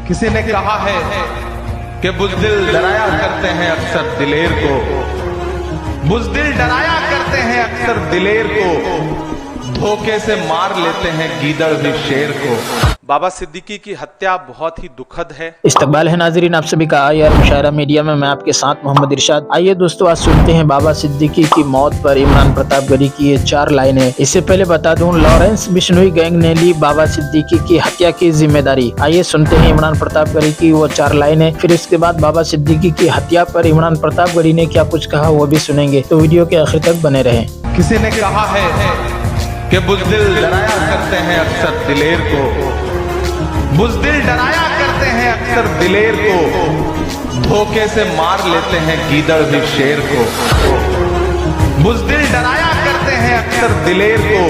किसी ने कहा है कि बुज़दिल डराया करते हैं अक्सर दिलेर को, बुज़दिल डराया करते हैं अक्सर दिलेर को, धोखे से मार लेते हैं गीदड़ भी शेर को। बाबा सिद्दीकी की हत्या बहुत ही दुखद है। इस्तकबाल है नाजरीन आप सभी का आईआर मुशायरा मीडिया में, मैं आपके साथ मोहम्मद इरशाद। आइए दोस्तों आज सुनते हैं बाबा सिद्दीकी की मौत पर इमरान प्रतापगढ़ी की ये 4 लाइनें। इससे पहले बता दूं, लॉरेंस बिश्नोई गैंग ने ली बाबा सिद्दीकी की हत्या की जिम्मेदारी। आइए सुनते हैं इमरान प्रतापगढ़ी की वो 4 लाइनें, फिर इसके बाद बाबा सिद्दीकी की हत्या पर इमरान प्रतापगढ़ी ने क्या कुछ कहा वो भी सुनेंगे, तो वीडियो के आखिर तक बने रहें। किसी ने कहा है कि बुज़दिल डराया करते हैं अक्सर दिलेर को, बुज़दिल डराया करते हैं अक्सर दिलेर को, धोखे से मार लेते हैं गीदड़ भी शेर को। बुज़दिल डराया करते हैं अक्सर दिलेर को,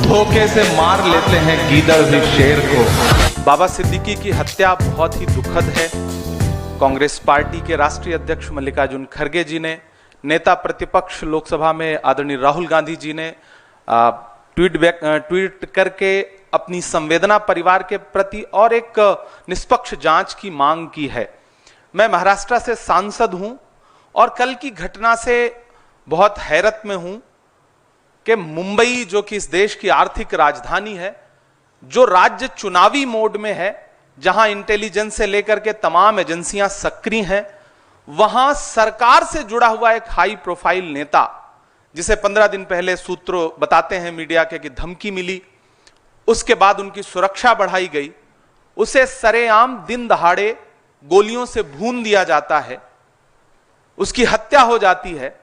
धोखे से मार लेते हैं गीदड़ भी शेर को। बाबा सिद्दीकी की हत्या बहुत ही दुखद है। कांग्रेस पार्टी के राष्ट्रीय अध्यक्ष मल्लिकार्जुन खड़गे जी ने, नेता प्रतिपक्ष लोकसभा में आदरणीय राहुल गांधी जी ने ट्वीट करके अपनी संवेदना परिवार के प्रति और एक निष्पक्ष जांच की मांग की है। मैं महाराष्ट्र से सांसद हूं और कल की घटना से बहुत हैरत में हूं कि मुंबई, जो कि इस देश की आर्थिक राजधानी है, जो राज्य चुनावी मोड में है, जहां इंटेलिजेंस से लेकर के तमाम एजेंसियां सक्रिय हैं, वहां सरकार से जुड़ा हुआ एक हाई प्रोफाइल नेता, जिसे 15 दिन पहले सूत्र बताते हैं मीडिया के कि धमकी मिली, उसके बाद उनकी सुरक्षा बढ़ाई गई, उसे सरेआम दिन दहाड़े गोलियों से भून दिया जाता है, उसकी हत्या हो जाती है।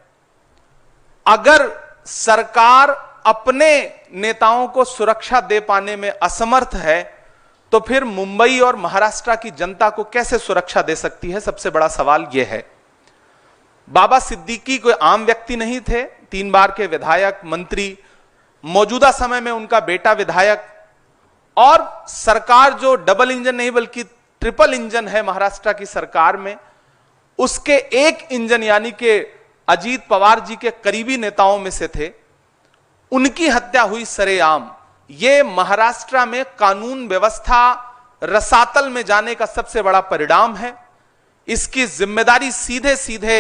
अगर सरकार अपने नेताओं को सुरक्षा दे पाने में असमर्थ है, तो फिर मुंबई और महाराष्ट्र की जनता को कैसे सुरक्षा दे सकती है? सबसे बड़ा सवाल यह है। बाबा सिद्दीकी कोई आम व्यक्ति नहीं थे, 3 बार के विधायक, मंत्री, मौजूदा समय में उनका बेटा विधायक, और सरकार जो डबल इंजन नहीं बल्कि ट्रिपल इंजन है महाराष्ट्र की सरकार में, उसके एक इंजन यानी कि अजीत पवार जी के करीबी नेताओं में से थे। उनकी हत्या हुई सरेआम। यह महाराष्ट्र में कानून व्यवस्था रसातल में जाने का सबसे बड़ा परिणाम है। इसकी जिम्मेदारी सीधे सीधे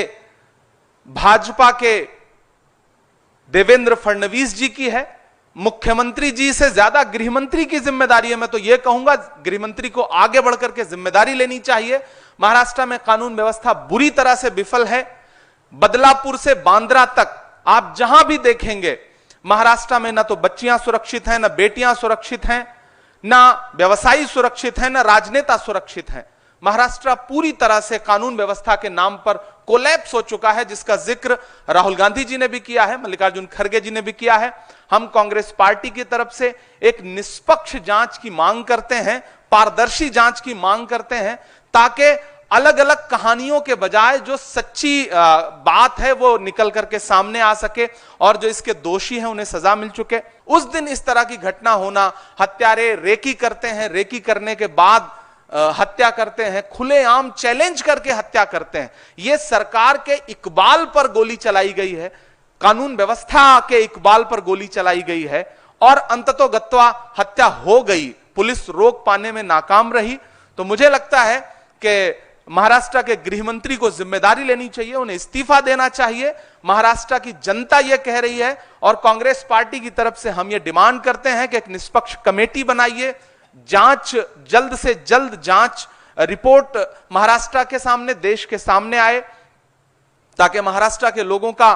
भाजपा के देवेंद्र फडणवीस जी की है। मुख्यमंत्री जी से ज्यादा गृहमंत्री की जिम्मेदारी है। मैं तो यह कहूंगा गृहमंत्री को आगे बढ़कर के जिम्मेदारी लेनी चाहिए। महाराष्ट्र में कानून व्यवस्था बुरी तरह से विफल है। बदलापुर से बांद्रा तक आप जहां भी देखेंगे महाराष्ट्र में, ना तो बच्चियां सुरक्षित हैं, ना बेटियां सुरक्षित हैं, ना व्यवसायी सुरक्षित हैं, ना राजनेता सुरक्षित हैं। महाराष्ट्र पूरी तरह से कानून व्यवस्था के नाम पर कोलैप्स हो चुका है, जिसका जिक्र राहुल गांधी जी ने भी किया है, मल्लिकार्जुन खड़गे जी ने भी किया है। हम कांग्रेस पार्टी की तरफ से एक निष्पक्ष जांच की मांग करते हैं, पारदर्शी जांच की मांग करते हैं, ताकि अलग अलग कहानियों के बजाय जो सच्ची बात है वो निकल करके सामने आ सके और जो इसके दोषी हैं उन्हें सजा मिल चुके। उस दिन इस तरह की घटना होना, हत्यारे रेकी करते हैं, रेकी करने के बाद हत्या करते हैं, खुलेआम चैलेंज करके हत्या करते हैं। यह सरकार के इकबाल पर गोली चलाई गई है, कानून व्यवस्था के इकबाल पर गोली चलाई गई है और अंततोगत्वा हत्या हो गई। पुलिस रोक पाने में नाकाम रही। तो मुझे लगता है कि महाराष्ट्र के गृहमंत्री को जिम्मेदारी लेनी चाहिए, उन्हें इस्तीफा देना चाहिए। महाराष्ट्र की जनता यह कह रही है और कांग्रेस पार्टी की तरफ से हम यह डिमांड करते हैं कि एक निष्पक्ष कमेटी बनाइए, जांच, जल्द से जल्द जांच रिपोर्ट महाराष्ट्र के सामने, देश के सामने आए, ताकि महाराष्ट्र के लोगों का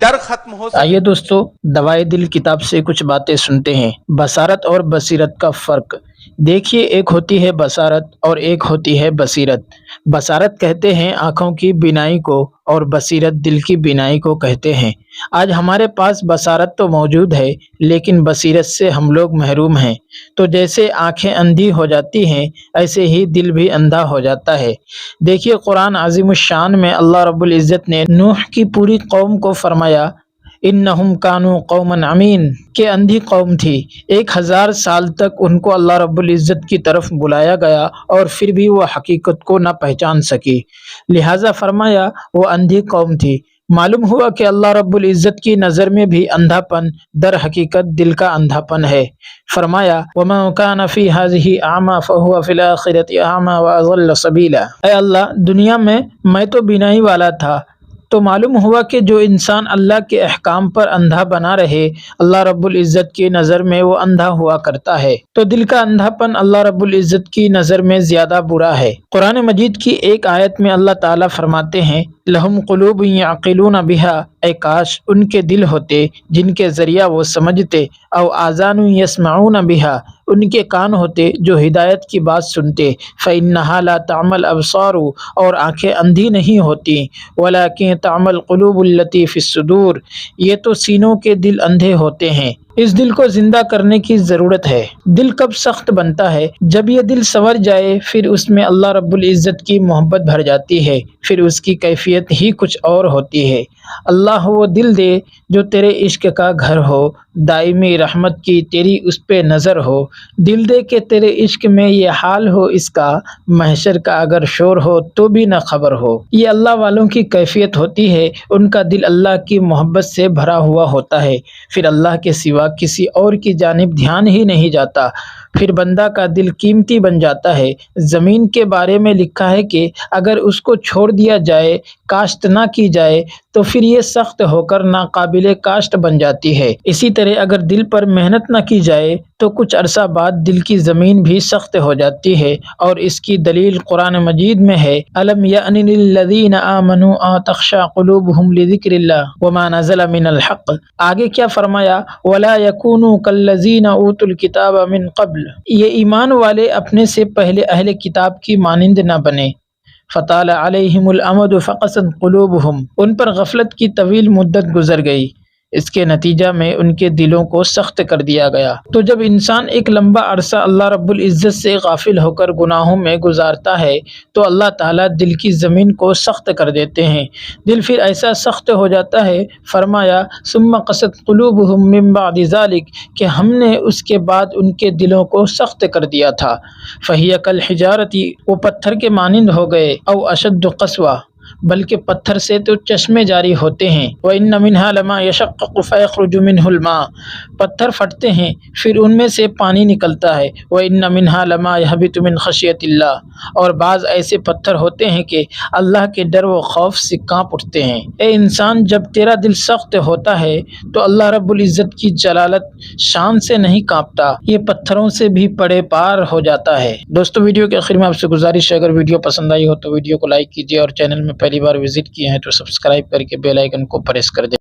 डर खत्म हो। आइए दोस्तों, दवाए दिल किताब से कुछ बातें सुनते हैं। बसारत और बसीरत का फर्क देखिए, एक होती है बसारत और एक होती है बसीरत। बसारत कहते हैं आंखों की बीनाई को और बसीरत दिल की बीनाई को कहते हैं। आज हमारे पास बसारत तो मौजूद है, लेकिन बसीरत से हम लोग महरूम हैं। तो जैसे आंखें अंधी हो जाती हैं, ऐसे ही दिल भी अंधा हो जाता है। देखिए, कुरान अज़ीमुश्शान में अल्लाह रब्बुल इज़्ज़त ने नूह की पूरी कौम को फरमाया, इन्नहुम कानू कौमन अमीन, के अंधी कौम थी। 1000 साल तक उनको अल्लाह रब्बुल इज़्ज़त की तरफ बुलाया गया और फिर भी वो हकीकत को न पहचान सकी। लिहाजा फरमाया वो अंधी कौम थी। मालूम हुआ कि अल्लाह रब्बुल इज़्ज़त की नज़र में भी अंधापन दर हकीकत दिल का अंधापन है। फरमाया वमा कान फी हाज़िही आमा फहुवा फिल आखिरति आमा व अज़ल्ल सबीला। ऐ अल्लाह, दुनिया में मैं तो बीनाई वाला था, तो मालूम हुआ कि जो इंसान अल्लाह के अहकाम पर अंधा बना रहे, अल्लाह रब्बुल इज़्ज़त की नज़र में वो अंधा हुआ करता है। तो दिल का अंधापन अल्लाह रब्बुल इज़्ज़त की नज़र में ज़्यादा बुरा है। कुरान मजीद की एक आयत में अल्लाह ताला फरमाते हैं लहुम कुलूब यअक़िलून बिहा, ऐ काश उनके दिल होते जिनके ज़रिया वो समझते, औ आज़ानु यस्मऊन बिहा, उनके कान होते जो हिदायत की बात सुनते, फ़इन्नहा ला तामल अबसारु, और आँखें अंधी नहीं होती, वलाकिन तामल कुलूबुल लती फ़िस सुदूर, ये तो सीनों के दिल अंधे होते हैं। इस दिल को जिंदा करने की ज़रूरत है। दिल कब सख्त बनता है? जब ये दिल संवर जाए, फिर उसमें अल्लाह रब्बुल इज़्ज़त की मोहब्बत भर जाती है, फिर उसकी कैफियत ही कुछ और होती है। अल्लाह वो दिल दे जो तेरे इश्क का घर हो, दायमी रहमत की तेरी उस पे नज़र हो। दिल दे के तेरे इश्क में ये हाल हो इसका, महशर का अगर शोर हो तो भी न खबर हो। ये अल्लाह वालों की कैफियत होती है, उनका दिल अल्लाह की मोहब्बत से भरा हुआ होता है, फिर अल्लाह के सिवा किसी और की जानिब ध्यान ही नहीं जाता, फिर बंदा का दिल कीमती बन जाता है। ज़मीन के बारे में लिखा है कि अगर उसको छोड़ दिया जाए, काश्त ना की जाए, तो फिर ये सख्त होकर नाकाबिले काश्त बन जाती है। इसी तरह अगर दिल पर मेहनत न की जाए तो कुछ अरसा बाद दिल की ज़मीन भी सख्त हो जाती है, और इसकी दलील कुरान मजीद में है अलम यअनि लिल्लज़ीना आमनू अन तख़शा क़ुलूबुहुम लिज़िक्रिल्लाह वमा नज़ला मिनल हक़। आगे क्या फरमाया, वला यकूनू कल्लज़ीना ऊतुल किताब मिन क़ब्ल, ये ईमान वाले अपने से पहले अहले किताब की मानिंद न बने। फ़ताल अलैहिमुल अमद फ़क़सत क़ुलूबुहुम, उन पर गफलत की तवील मुद्दत गुजर गई, इसके नतीजा में उनके दिलों को सख्त कर दिया गया। तो जब इंसान एक लंबा अरसा अल्लाह रब्बुल इज़्ज़त से गाफिल होकर गुनाहों में गुजारता है, तो अल्लाह ताला दिल की ज़मीन को सख्त कर देते हैं। दिल फिर ऐसा सख्त हो जाता है, फरमाया सुम्मा क़सत क़ुलूबुहुम मिन बअदि ज़ालिक, कि हमने उसके बाद उनके दिलों को सख्त कर दिया था। फ़हिय कल हिजारती, वो पत्थर के मानिंद हो गए, औ अशद्दु क़स्वा, बल्कि पत्थर से तो चश्मे जारी होते हैं। व इन्न मिन्हा लमा यशक़्क़ु फ़यख़्रुजु मिन्हुल मा, पत्थर फटते हैं फिर उनमें से पानी निकलता है। व इन्न मिन्हा लमा यहबितु मिन ख़शियतिल्लाह, और बाज़ ऐसे पत्थर होते हैं कि अल्लाह के डर व खौफ से काँप उठते हैं। ए इंसान, जब तेरा दिल सख्त होता है तो अल्लाह रब्बुल इज़्ज़त की जलालत शान से नहीं काँपता, ये पत्थरों से भी पड़े पार हो जाता है। दोस्तों, वीडियो के आखिर में आपसे गुजारिश है, अगर वीडियो पसंद आई हो तो वीडियो को लाइक कीजिए, और चैनल में पहली बार विजिट किए हैं तो सब्सक्राइब करके बेल आइकन को प्रेस कर दें।